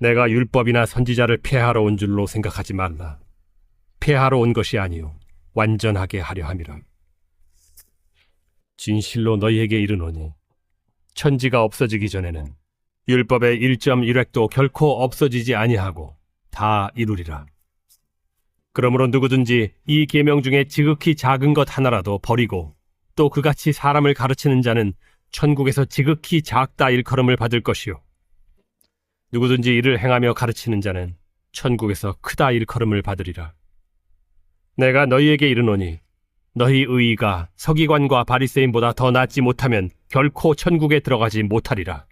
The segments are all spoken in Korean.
내가 율법이나 선지자를 폐하러 온 줄로 생각하지 말라. 폐하러 온 것이 아니요 완전하게 하려 함이라. 진실로 너희에게 이르노니 천지가 없어지기 전에는 율법의 1.1획도 결코 없어지지 아니하고 다 이루리라. 그러므로 누구든지 이 계명 중에 지극히 작은 것 하나라도 버리고 또 그같이 사람을 가르치는 자는 천국에서 지극히 작다 일컬음을 받을 것이요 누구든지 이를 행하며 가르치는 자는 천국에서 크다 일컬음을 받으리라. 내가 너희에게 이르노니 너희 의의가 서기관과 바리새인보다 더 낫지 못하면 결코 천국에 들어가지 못하리라.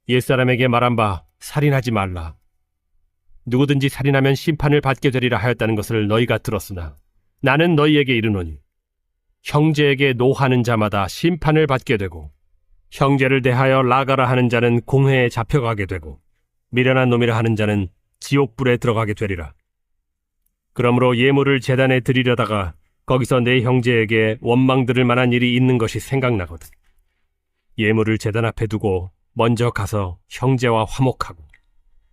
옛사람에게 말한 바 살인하지 말라. 누구든지 살인하면 심판을 받게 되리라 하였다는 것을 너희가 들었으나 나는 너희에게 이르노니 형제에게 노하는 자마다 심판을 받게 되고 형제를 대하여 라가라 하는 자는 공회에 잡혀가게 되고 미련한 놈이라 하는 자는 지옥불에 들어가게 되리라. 그러므로 예물을 제단에 드리려다가 거기서 내 형제에게 원망 들을 만한 일이 있는 것이 생각나거든. 예물을 제단 앞에 두고 먼저 가서 형제와 화목하고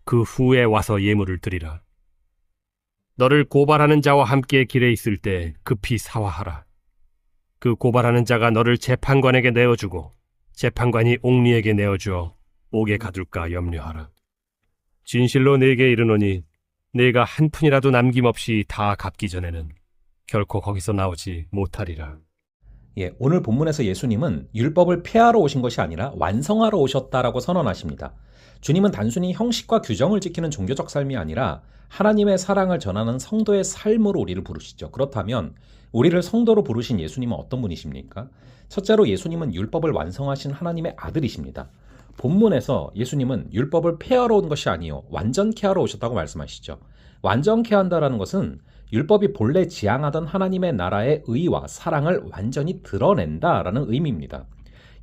그 후에 와서 예물을 드리라. 너를 고발하는 자와 함께 길에 있을 때 급히 사화하라. 그 고발하는 자가 너를 재판관에게 내어주고 재판관이 옥리에게 내어주어 옥에 가둘까 염려하라. 진실로 네게 이르노니 네가 한 푼이라도 남김없이 다 갚기 전에는 결코 거기서 나오지 못하리라. 오늘 본문에서 예수님은 율법을 폐하러 오신 것이 아니라 완성하러 오셨다라고 선언하십니다. 주님은 단순히 형식과 규정을 지키는 종교적 삶이 아니라 하나님의 사랑을 전하는 성도의 삶으로 우리를 부르시죠. 그렇다면 우리를 성도로 부르신 예수님은 어떤 분이십니까? 첫째로 예수님은 율법을 완성하신 하나님의 아들이십니다. 본문에서 예수님은 율법을 폐하러 온 것이 아니요 완전케 하러 오셨다고 말씀하시죠. 완전케 한다라는 것은 율법이 본래 지향하던 하나님의 나라의 의와 사랑을 완전히 드러낸다라는 의미입니다.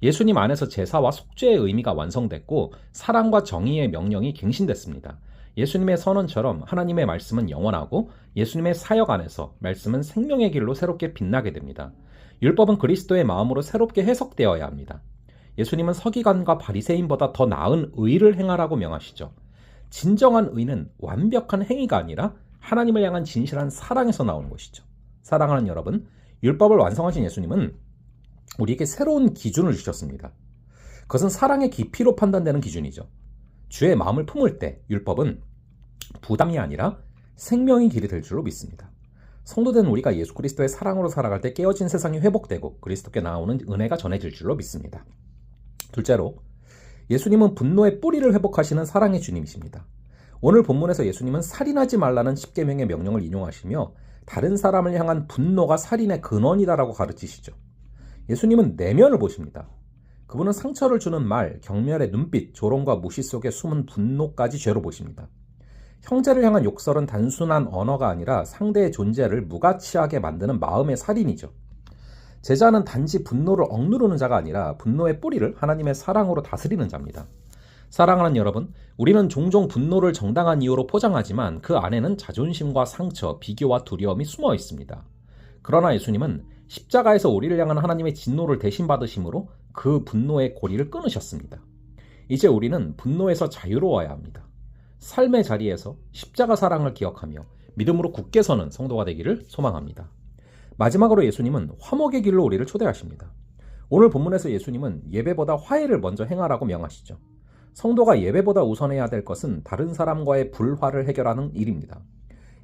예수님 안에서 제사와 속죄의 의미가 완성됐고 사랑과 정의의 명령이 갱신됐습니다. 예수님의 선언처럼 하나님의 말씀은 영원하고 예수님의 사역 안에서 말씀은 생명의 길로 새롭게 빛나게 됩니다. 율법은 그리스도의 마음으로 새롭게 해석되어야 합니다. 예수님은 서기관과 바리새인보다 더 나은 의를 행하라고 명하시죠. 진정한 의는 완벽한 행위가 아니라 하나님을 향한 진실한 사랑에서 나오는 것이죠. 사랑하는 여러분, 율법을 완성하신 예수님은 우리에게 새로운 기준을 주셨습니다. 그것은 사랑의 깊이로 판단되는 기준이죠. 주의 마음을 품을 때 율법은 부담이 아니라 생명의 길이 될 줄로 믿습니다. 성도된 우리가 예수 그리스도의 사랑으로 살아갈 때 깨어진 세상이 회복되고 그리스도께 나오는 은혜가 전해질 줄로 믿습니다. 둘째로, 예수님은 분노의 뿌리를 회복하시는 사랑의 주님이십니다. 오늘 본문에서 예수님은 살인하지 말라는 십계명의 명령을 인용하시며 다른 사람을 향한 분노가 살인의 근원이다라고 가르치시죠. 예수님은 내면을 보십니다. 그분은 상처를 주는 말, 경멸의 눈빛, 조롱과 무시 속에 숨은 분노까지 죄로 보십니다. 형제를 향한 욕설은 단순한 언어가 아니라 상대의 존재를 무가치하게 만드는 마음의 살인이죠. 제자는 단지 분노를 억누르는 자가 아니라 분노의 뿌리를 하나님의 사랑으로 다스리는 자입니다. 사랑하는 여러분, 우리는 종종 분노를 정당한 이유로 포장하지만 그 안에는 자존심과 상처, 비교와 두려움이 숨어 있습니다. 그러나 예수님은 십자가에서 우리를 향한 하나님의 진노를 대신 받으심으로 그 분노의 고리를 끊으셨습니다. 이제 우리는 분노에서 자유로워야 합니다. 삶의 자리에서 십자가 사랑을 기억하며 믿음으로 굳게 서는 성도가 되기를 소망합니다. 마지막으로 예수님은 화목의 길로 우리를 초대하십니다. 오늘 본문에서 예수님은 예배보다 화해를 먼저 행하라고 명하시죠. 성도가 예배보다 우선해야 될 것은 다른 사람과의 불화를 해결하는 일입니다.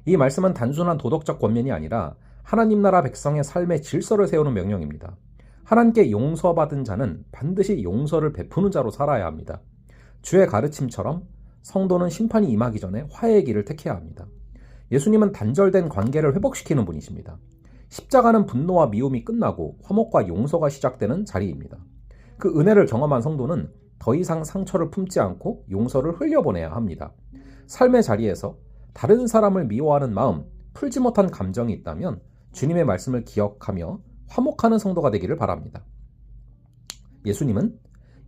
이 말씀은 단순한 도덕적 권면이 아니라 하나님 나라 백성의 삶의 질서를 세우는 명령입니다. 하나님께 용서받은 자는 반드시 용서를 베푸는 자로 살아야 합니다. 주의 가르침처럼 성도는 심판이 임하기 전에 화해의 길을 택해야 합니다. 예수님은 단절된 관계를 회복시키는 분이십니다. 십자가는 분노와 미움이 끝나고 화목과 용서가 시작되는 자리입니다. 그 은혜를 경험한 성도는 더 이상 상처를 품지 않고 용서를 흘려보내야 합니다. 삶의 자리에서 다른 사람을 미워하는 마음, 풀지 못한 감정이 있다면 주님의 말씀을 기억하며 화목하는 성도가 되기를 바랍니다. 예수님은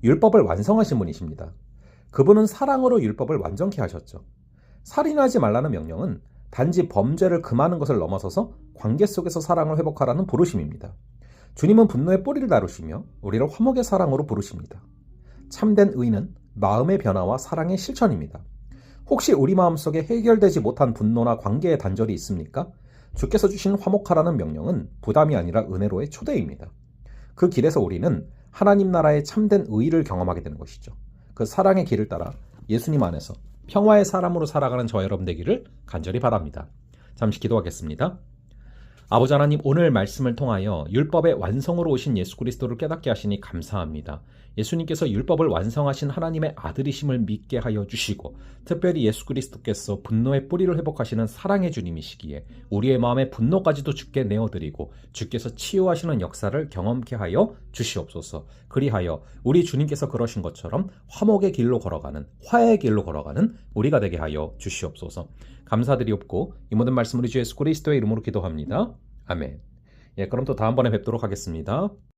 율법을 완성하신 분이십니다. 그분은 사랑으로 율법을 완전케 하셨죠. 살인하지 말라는 명령은 단지 범죄를 금하는 것을 넘어서서 관계 속에서 사랑을 회복하라는 부르심입니다. 주님은 분노의 뿌리를 다루시며 우리를 화목의 사랑으로 부르십니다. 참된 의는 마음의 변화와 사랑의 실천입니다. 혹시 우리 마음속에 해결되지 못한 분노나 관계의 단절이 있습니까? 주께서 주신 화목하라는 명령은 부담이 아니라 은혜로의 초대입니다. 그 길에서 우리는 하나님 나라의 참된 의의를 경험하게 되는 것이죠. 그 사랑의 길을 따라 예수님 안에서 평화의 사람으로 살아가는 저 여러분 되기를 간절히 바랍니다. 잠시 기도하겠습니다. 아버지 하나님, 오늘 말씀을 통하여 율법의 완성으로 오신 예수 그리스도를 깨닫게 하시니 감사합니다. 예수님께서 율법을 완성하신 하나님의 아들이심을 믿게 하여 주시고, 특별히 예수 그리스도께서 분노의 뿌리를 회복하시는 사랑의 주님이시기에 우리의 마음의 분노까지도 주께 내어드리고 주께서 치유하시는 역사를 경험케 하여 주시옵소서. 그리하여 우리 주님께서 그러신 것처럼 화목의 길로 걸어가는, 화해의 길로 걸어가는 우리가 되게 하여 주시옵소서. 감사드리옵고 이 모든 말씀 우리 주 예수 그리스도의 이름으로 기도합니다. 아멘. 그럼 또 다음번에 뵙도록 하겠습니다.